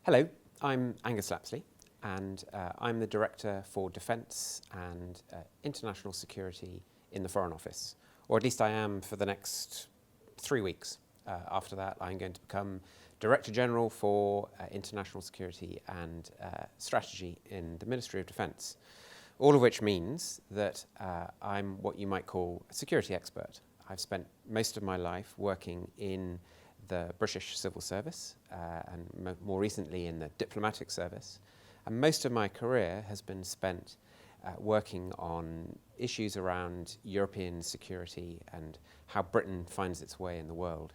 Hello, I'm Angus Lapsley, and I'm the Director for Defence and International Security in the Foreign Office, or at least I am for the next 3 weeks. After that, I'm going to become Director General for International Security and Strategy in the Ministry of Defence, all of which means that I'm what you might call a security expert. I've spent most of my life working in the British Civil Service and more recently in the diplomatic service. And most of my career has been spent working on issues around European security and how Britain finds its way in the world.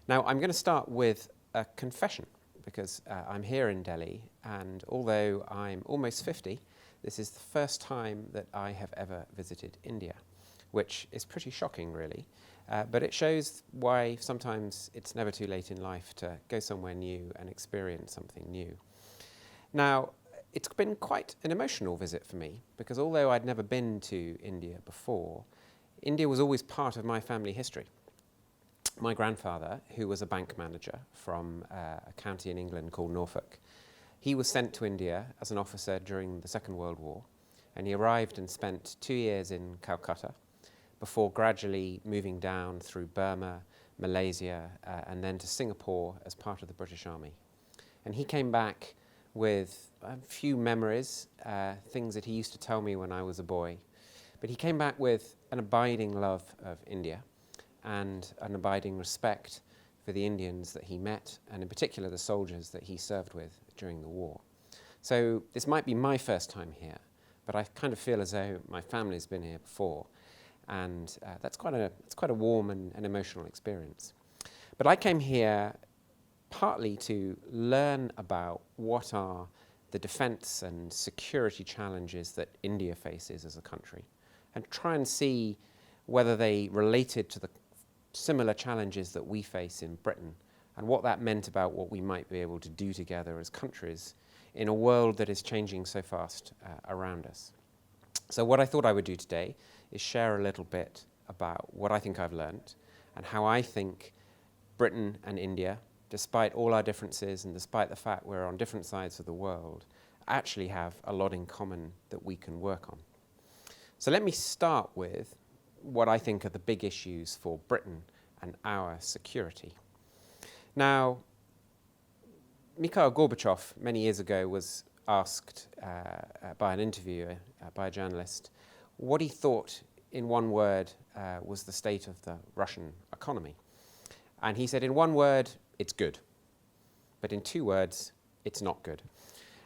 Now, I'm going to start with a confession because I'm here in Delhi, and although I'm almost 50, this is the first time that I have ever visited India, which is pretty shocking, really. But it shows why sometimes it's never too late in life to go somewhere new and experience something new. Now, it's been quite an emotional visit for me, because although I'd never been to India before, India was always part of my family history. My grandfather, who was a bank manager from a county in England called Norfolk, he was sent to India as an officer during the Second World War, and he arrived and spent 2 years in Calcutta, before gradually moving down through Burma, Malaysia, and then to Singapore as part of the British Army. And he came back with a few memories, things that he used to tell me when I was a boy. But he came back with an abiding love of India and an abiding respect for the Indians that he met, and in particular the soldiers that he served with during the war. So this might be my first time here, but I kind of feel as though my family's been here before. And that's quite a warm and emotional experience. But I came here partly to learn about what are the defence and security challenges that India faces as a country, and try and see whether they related to the similar challenges that we face in Britain, and what that meant about what we might be able to do together as countries in a world that is changing so fast around us. So what I thought I would do today is share a little bit about what I think I've learned and how I think Britain and India, despite all our differences and despite the fact we're on different sides of the world, actually have a lot in common that we can work on. So let me start with what I think are the big issues for Britain and our security. Now, Mikhail Gorbachev many years ago was asked by an interviewer, by a journalist, what he thought, in one word, was the state of the Russian economy. And he said, in one word, it's good. But in 2 words, it's not good.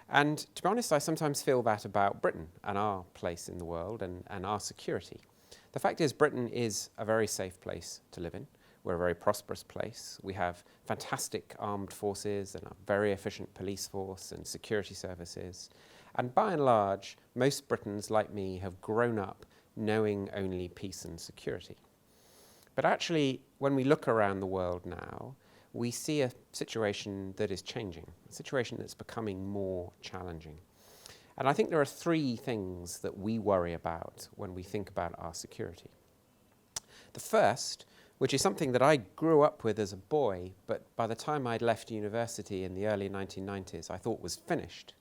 And to be honest, I sometimes feel that about Britain and our place in the world and our security. The fact is, Britain is a very safe place to live in. We're a very prosperous place. We have fantastic armed forces and a very efficient police force and security services. And by and large, most Britons, like me, have grown up knowing only peace and security. But actually, when we look around the world now, we see a situation that is changing, a situation that's becoming more challenging. And I think there are 3 things that we worry about when we think about our security. The first, which is something that I grew up with as a boy, but by the time I'd left university in the early 1990s, I thought was finished,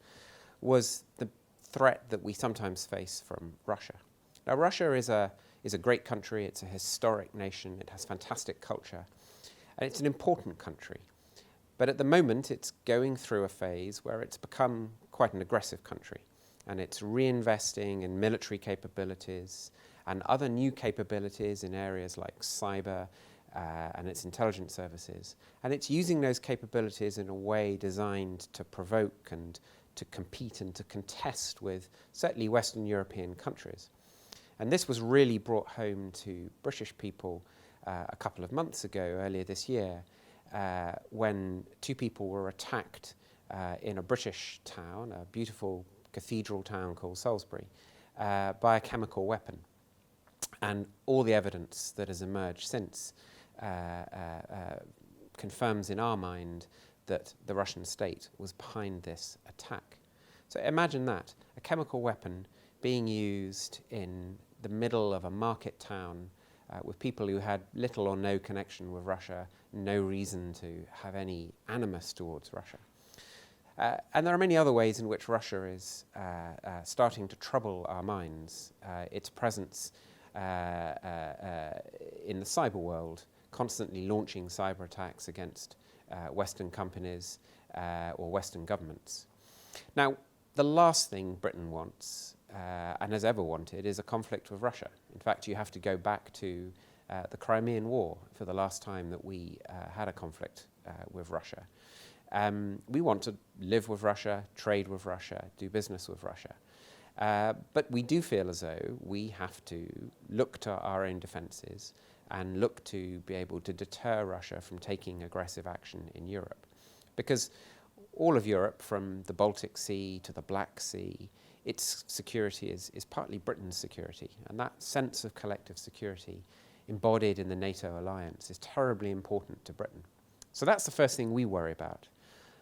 was the threat that we sometimes face from Russia. Now, Russia is a great country. It's a historic nation. It has fantastic culture. And it's an important country. But at the moment, it's going through a phase where it's become quite an aggressive country. And it's reinvesting in military capabilities and other new capabilities in areas like cyber and its intelligence services. And it's using those capabilities in a way designed to provoke and to compete and to contest with certainly Western European countries. And this was really brought home to British people a couple of months ago, earlier this year, when 2 people were attacked in a British town, a beautiful cathedral town called Salisbury, by a chemical weapon. And all the evidence that has emerged since confirms in our mind that the Russian state was behind this attack. So imagine that, a chemical weapon being used in the middle of a market town with people who had little or no connection with Russia, no reason to have any animus towards Russia. And there are many other ways in which Russia is starting to trouble our minds. Its presence in the cyber world, constantly launching cyber attacks against Western companies or Western governments. Now, the last thing Britain wants and has ever wanted is a conflict with Russia. In fact, you have to go back to the Crimean War for the last time that we had a conflict with Russia. We want to live with Russia, trade with Russia, do business with Russia. But we do feel as though we have to look to our own defences and look to be able to deter Russia from taking aggressive action in Europe. Because all of Europe, from the Baltic Sea to the Black Sea, its security is partly Britain's security. And that sense of collective security embodied in the NATO alliance is terribly important to Britain. So that's the first thing we worry about.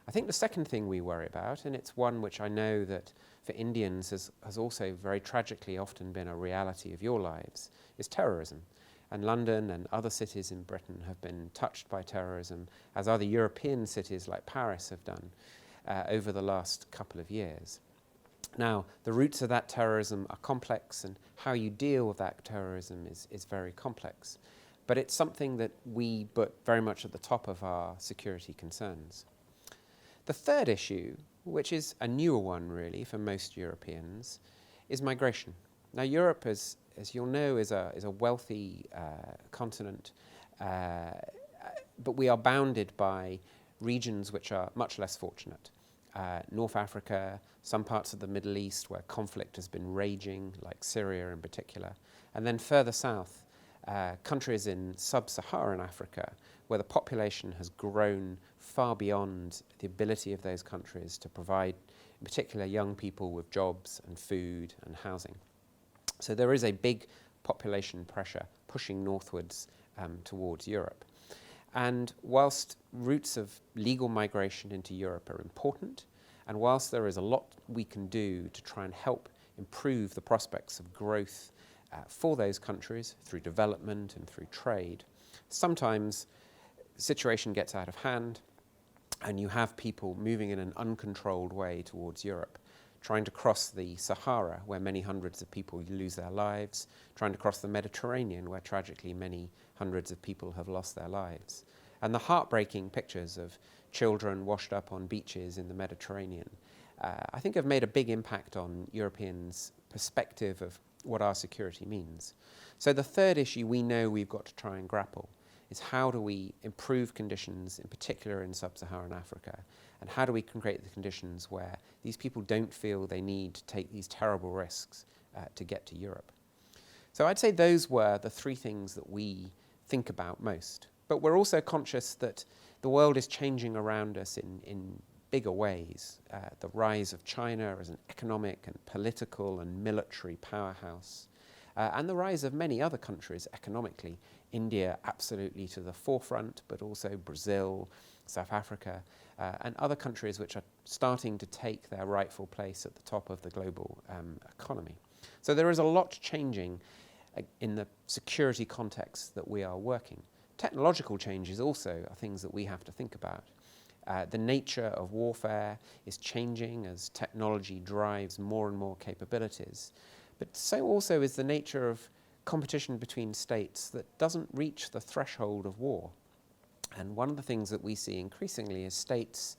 I think the second thing we worry about, and it's one which I know that for Indians has also very tragically often been a reality of your lives, is terrorism. And London and other cities in Britain have been touched by terrorism, as other European cities like Paris have done over the last couple of years. Now, the roots of that terrorism are complex, and how you deal with that terrorism is very complex. But it's something that we put very much at the top of our security concerns. The third issue, which is a newer one really for most Europeans, is migration. Now, Europe, as you'll know, is a wealthy continent, but we are bounded by regions which are much less fortunate. North Africa, some parts of the Middle East where conflict has been raging, like Syria in particular, and then further south, countries in sub-Saharan Africa where the population has grown far beyond the ability of those countries to provide, in particular, young people with jobs and food and housing. So there is a big population pressure pushing northwards towards Europe. And whilst routes of legal migration into Europe are important, and whilst there is a lot we can do to try and help improve the prospects of growth for those countries through development and through trade, sometimes the situation gets out of hand and you have people moving in an uncontrolled way towards Europe, trying to cross the Sahara, where many hundreds of people lose their lives, trying to cross the Mediterranean, where tragically many hundreds of people have lost their lives. And the heartbreaking pictures of children washed up on beaches in the Mediterranean, I think have made a big impact on Europeans' perspective of what our security means. So the third issue we know we've got to try and grapple is how do we improve conditions, in particular in sub-Saharan Africa, and how do we create the conditions where these people don't feel they need to take these terrible risks to get to Europe. So I'd say those were the three things that we think about most. But we're also conscious that the world is changing around us in bigger ways. The rise of China as an economic and political and military powerhouse, and the rise of many other countries economically. India absolutely to the forefront, but also Brazil, South Africa, and other countries which are starting to take their rightful place at the top of the global economy. So there is a lot changing in the security context that we are working. Technological changes also are things that we have to think about. The nature of warfare is changing as technology drives more and more capabilities. But so also is the nature of competition between states that doesn't reach the threshold of war. And one of the things that we see increasingly is states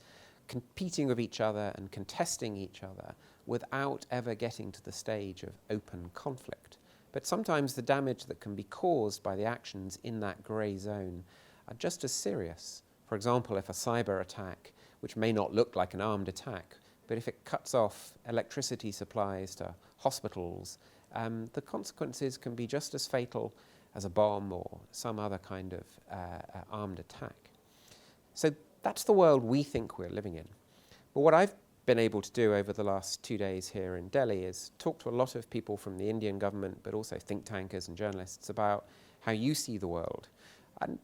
competing with each other and contesting each other without ever getting to the stage of open conflict. But sometimes the damage that can be caused by the actions in that grey zone are just as serious. For example, if a cyber attack, which may not look like an armed attack, but if it cuts off electricity supplies to hospitals, the consequences can be just as fatal as a bomb or some other kind of armed attack. So that's the world we think we're living in. But what I've been able to do over the last 2 days here in Delhi is talk to a lot of people from the Indian government, but also think tankers and journalists about how you see the world. And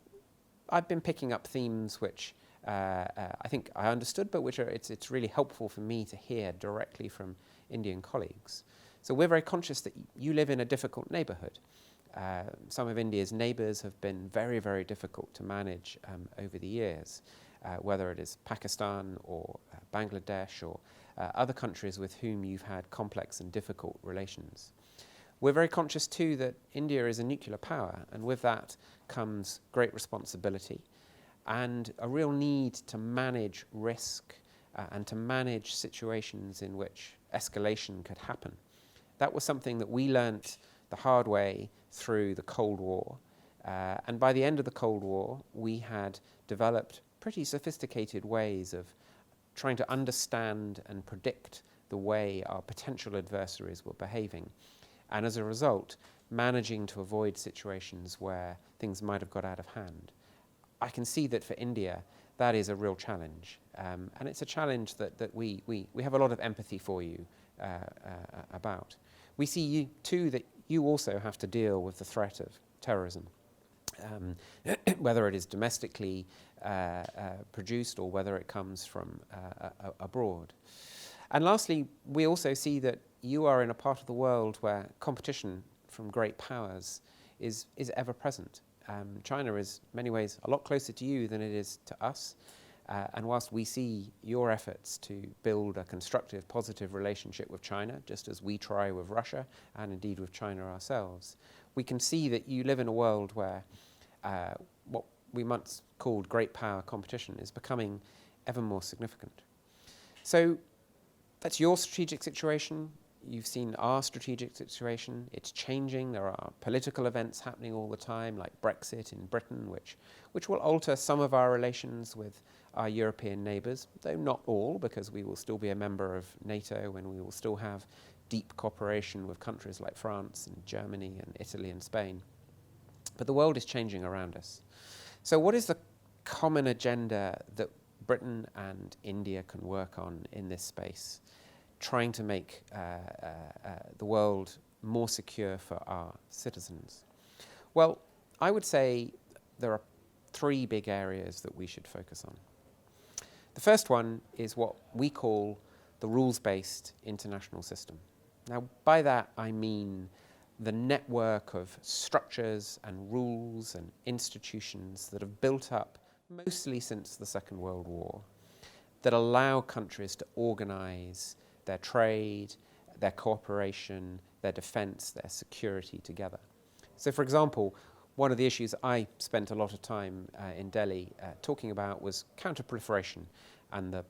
I've been picking up themes which I think I understood, but which it's really helpful for me to hear directly from Indian colleagues. So we're very conscious that you live in a difficult neighbourhood. Some of India's neighbours have been very, very difficult to manage over the years. whether it is Pakistan or Bangladesh or other countries with whom you've had complex and difficult relations. We're very conscious too that India is a nuclear power, and with that comes great responsibility and a real need to manage risk and to manage situations in which escalation could happen. That was something that we learnt the hard way through the Cold War. And by the end of the Cold War, we had developed pretty sophisticated ways of trying to understand and predict the way our potential adversaries were behaving. And as a result, managing to avoid situations where things might have got out of hand. I can see that for India, that is a real challenge. And it's a challenge that we have a lot of empathy for you about. We see you too that you also have to deal with the threat of terrorism, whether it is domestically produced or whether it comes from abroad. And lastly, we also see that you are in a part of the world where competition from great powers is ever present. China is in many ways a lot closer to you than it is to us. And whilst we see your efforts to build a constructive, positive relationship with China, just as we try with Russia and indeed with China ourselves, we can see that you live in a world where what we once called great power competition is becoming ever more significant. So that's your strategic situation. You've seen our strategic situation. It's changing. There are political events happening all the time, like Brexit in Britain, which will alter some of our relations with our European neighbours, though not all, because we will still be a member of NATO and we will still have deep cooperation with countries like France and Germany and Italy and Spain. But the world is changing around us. So what is the common agenda that Britain and India can work on in this space, trying to make the world more secure for our citizens? Well, I would say there are three big areas that we should focus on. The first one is what we call the rules-based international system. Now, by that I mean the network of structures and rules and institutions that have built up mostly since the Second World War that allow countries to organize their trade, their cooperation, their defense, their security together. So, for example, one of the issues I spent a lot of time in Delhi talking about was counter-proliferation and the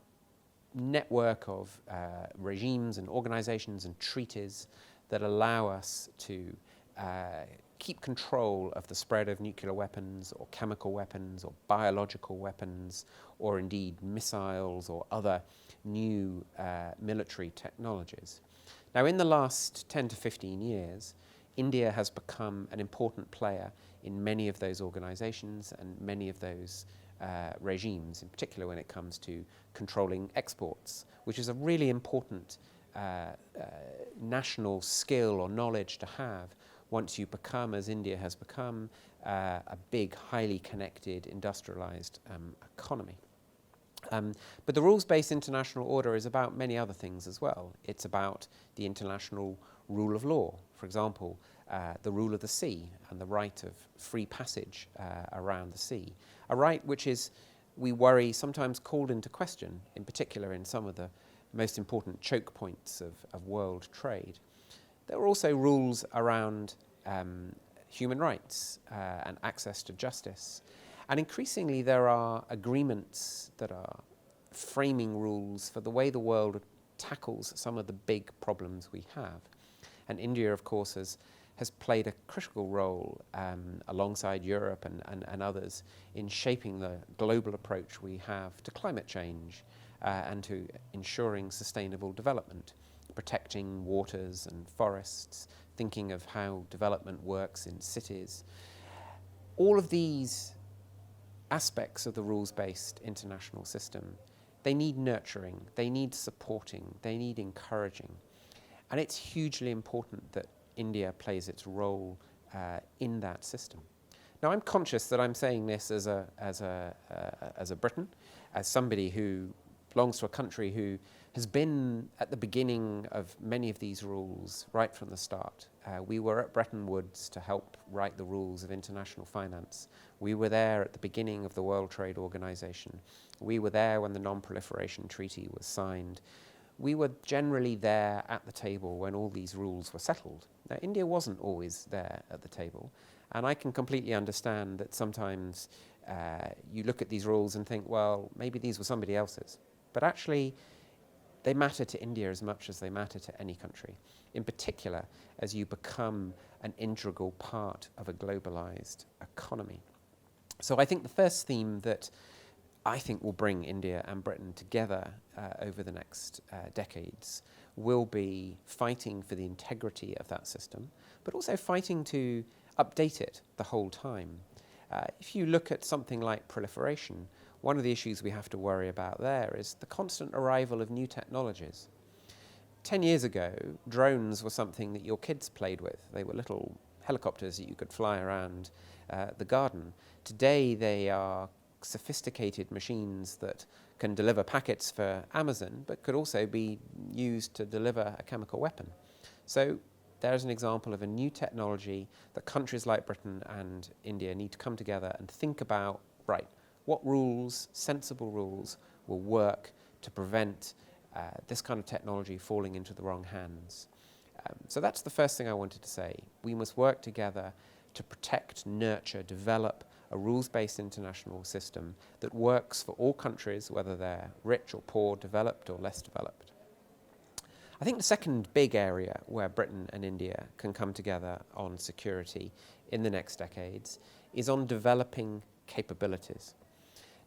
network of regimes and organizations and treaties that allow us to keep control of the spread of nuclear weapons or chemical weapons or biological weapons or indeed missiles or other new military technologies. Now, in the last 10 to 15 years, India has become an important player in many of those organizations and many of those regimes, in particular when it comes to controlling exports, which is a really important national skill or knowledge to have once you become, as India has become, a big, highly connected, industrialized economy. But the rules-based international order is about many other things as well. It's about the international rule of law, for example, the rule of the sea and the right of free passage around the sea, a right which is, we worry, sometimes called into question, in particular in some of the most important choke points of world trade. There are also rules around human rights and access to justice. And increasingly there are agreements that are framing rules for the way the world tackles some of the big problems we have. And India, of course, has played a critical role alongside Europe and others in shaping the global approach we have to climate change and to ensuring sustainable development, protecting waters and forests, thinking of how development works in cities. All of these aspects of the rules-based international system, they need nurturing, they need supporting, they need encouraging. And it's hugely important that India plays its role in that system. Now, I'm conscious that I'm saying this as a Briton, as somebody who belongs to a country who has been at the beginning of many of these rules right from the start. We were at Bretton Woods to help write the rules of international finance. We were there at the beginning of the World Trade Organization. We were there when the Non-Proliferation Treaty was signed. We were generally there at the table when all these rules were settled. Now, India wasn't always there at the table, and I can completely understand that sometimes you look at these rules and think, well, maybe these were somebody else's. But actually, they matter to India as much as they matter to any country, in particular as you become an integral part of a globalized economy. So I think the first theme that I think will bring India and Britain together over the next decades will be fighting for the integrity of that system, but also fighting to update it the whole time. If you look at something like proliferation, one of the issues we have to worry about there is the constant arrival of new technologies. 10 years ago, drones were something that your kids played with. They were little helicopters that you could fly around the garden. Today, they are sophisticated machines that can deliver packets for Amazon, but could also be used to deliver a chemical weapon. So there's an example of a new technology that countries like Britain and India need to come together and think about, right, what rules, sensible rules, will work to prevent this kind of technology falling into the wrong hands. So that's the first thing I wanted to say. We must work together to protect, nurture, develop a rules-based international system that works for all countries, whether they're rich or poor, developed or less developed. I think the second big area where Britain and India can come together on security in the next decades is on developing capabilities.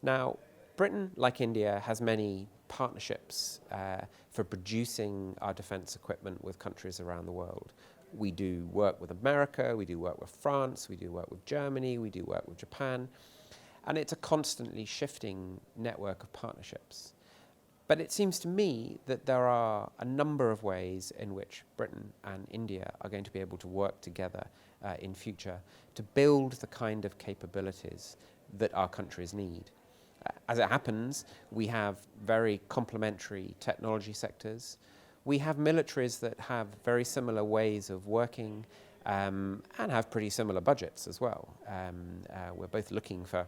Now, Britain, like India, has many partnerships for producing our defence equipment with countries around the world. We do work with America, we do work with France, we do work with Germany, we do work with Japan, and it's a constantly shifting network of partnerships. But it seems to me that there are a number of ways in which Britain and India are going to be able to work together in future to build the kind of capabilities that our countries need. As it happens, we have very complementary technology sectors. We have militaries that have very similar ways of working and have pretty similar budgets as well. We're both looking for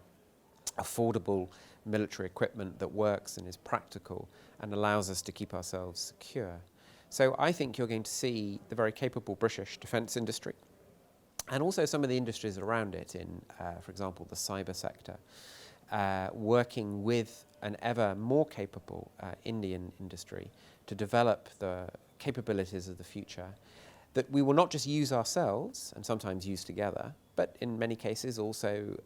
affordable military equipment that works and is practical and allows us to keep ourselves secure. So I think you're going to see the very capable British defence industry and also some of the industries around it in, for example, the cyber sector, working with an ever more capable Indian industry to develop the capabilities of the future that we will not just use ourselves and sometimes use together, but in many cases also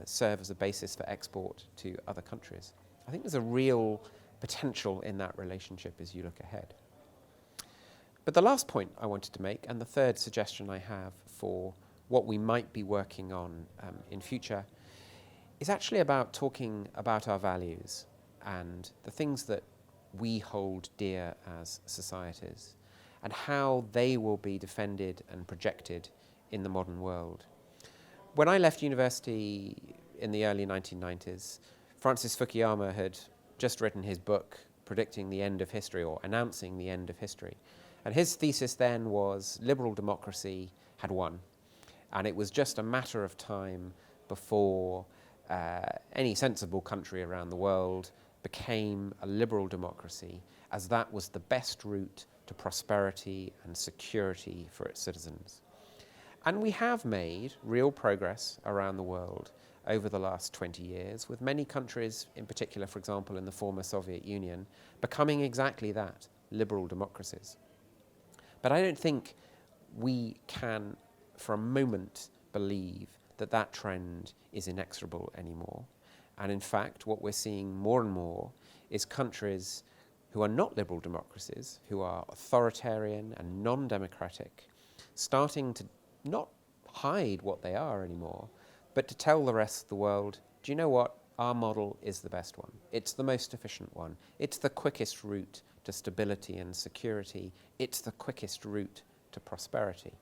serve as a basis for export to other countries. I think there's a real potential in that relationship as you look ahead. But the last point I wanted to make, and the third suggestion I have for what we might be working on in future, is actually about talking about our values and the things that we hold dear as societies and how they will be defended and projected in the modern world. When I left university in the early 1990s, Francis Fukuyama had just written his book predicting the end of history or announcing the end of history. And his thesis then was liberal democracy had won. And it was just a matter of time before any sensible country around the world became a liberal democracy, as that was the best route to prosperity and security for its citizens. And we have made real progress around the world over the last 20 years, with many countries, in particular, for example, in the former Soviet Union, becoming exactly that, liberal democracies. But I don't think we can, for a moment, believe that that trend is inexorable anymore. And in fact, what we're seeing more and more is countries who are not liberal democracies, who are authoritarian and non-democratic, starting to not hide what they are anymore, but to tell the rest of the world, do you know what? Our model is the best one. It's the most efficient one. It's the quickest route to stability and security. It's the quickest route to prosperity.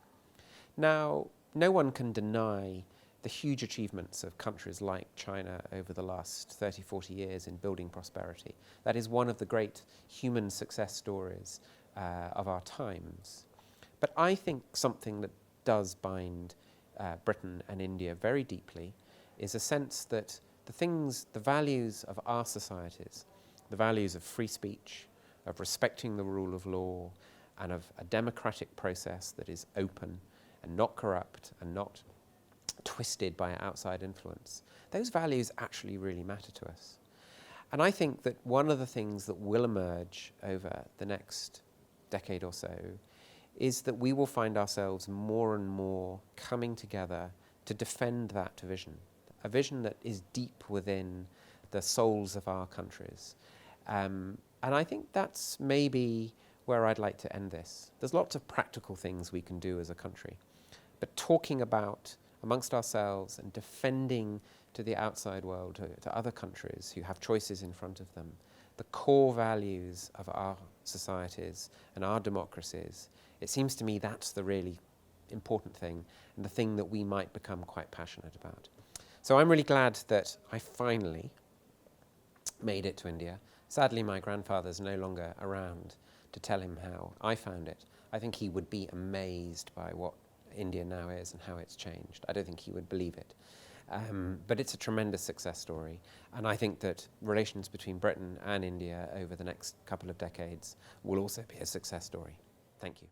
Now, no one can deny the huge achievements of countries like China over the last 30, 40 years in building prosperity. That is one of the great human success stories of our times. But I think something that does bind Britain and India very deeply is a sense that the values of our societies, the values of free speech, of respecting the rule of law, and of a democratic process that is open and not corrupt and not twisted by outside influence, those values actually really matter to us. And I think that one of the things that will emerge over the next decade or so is that we will find ourselves more and more coming together to defend that vision, a vision that is deep within the souls of our countries. And I think that's maybe where I'd like to end this. There's lots of practical things we can do as a country, but talking about amongst ourselves and defending to the outside world, to other countries who have choices in front of them, the core values of our societies and our democracies, it seems to me that's the really important thing and the thing that we might become quite passionate about. So I'm really glad that I finally made it to India. Sadly, my grandfather's no longer around to tell him how I found it. I think he would be amazed by what India now is and how it's changed. I don't think he would believe it. But it's a tremendous success story. And I think that relations between Britain and India over the next couple of decades will also be a success story. Thank you.